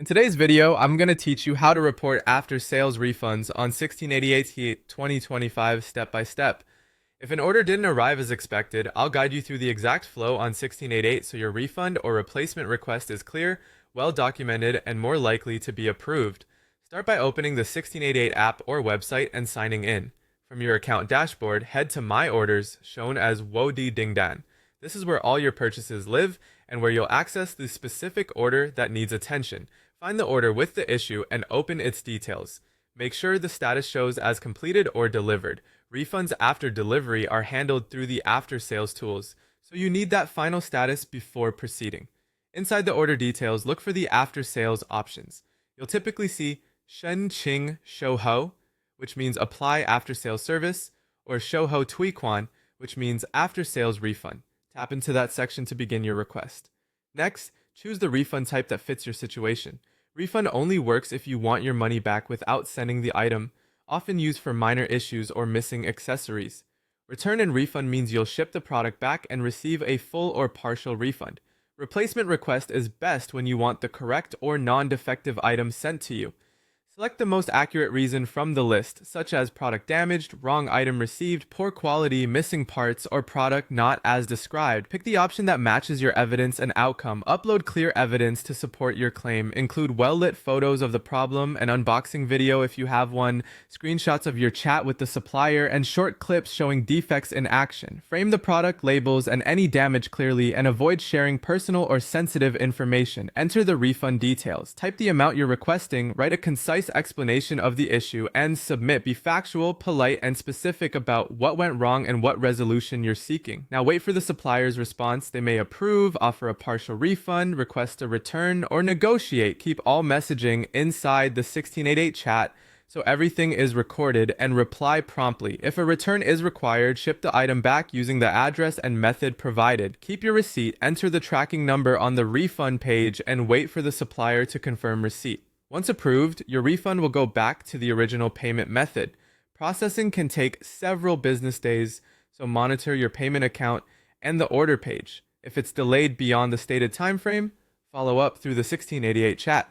In today's video, I'm going to teach you how to report after-sales refunds on 1688 2025 step by step. If an order didn't arrive as expected, I'll guide you through the exact flow on 1688 so your refund or replacement request is clear, well documented, and more likely to be approved. Start by opening the 1688 app or website and signing in. From your account dashboard, head to My Orders, shown as Wodi Dingdan. This is where all your purchases live and where you'll access the specific order that needs attention. Find the order with the issue and open its details. Make sure the status shows as completed or delivered. Refunds after delivery are handled through the after-sales tools, so you need that final status before proceeding. Inside the order details, look for the after-sales options. You'll typically see Shen Qing Shouho, which means apply after-sales service, or Shouho Tuiquan, which means after-sales refund. Tap into that section to begin your request. Next, choose the refund type that fits your situation. Refund only works if you want your money back without sending the item, often used for minor issues or missing accessories. Return and refund means you'll ship the product back and receive a full or partial refund. Replacement request is best when you want the correct or non-defective item sent to you. Select the most accurate reason from the list, such as product damaged, wrong item received, poor quality, missing parts, or product not as described. Pick the option that matches your evidence and outcome. Upload clear evidence to support your claim. Include well-lit photos of the problem, an unboxing video if you have one, screenshots of your chat with the supplier, and short clips showing defects in action. Frame the product labels and any damage clearly and avoid sharing personal or sensitive information. Enter the refund details. Type the amount you're requesting, write a concise explanation of the issue, and submit. Be factual, polite, and specific about what went wrong and what resolution you're seeking. Now wait for the supplier's response. They may approve, offer a partial refund, request a return, or negotiate. Keep all messaging inside the 1688 chat so everything is recorded, and reply promptly. If a return is required, ship the item back using the address and method provided. Keep your receipt, enter the tracking number on the refund page, and wait for the supplier to confirm receipt. Once approved, your refund will go back to the original payment method. Processing can take several business days, so monitor your payment account and the order page. If it's delayed beyond the stated time frame, follow up through the 1688 chat.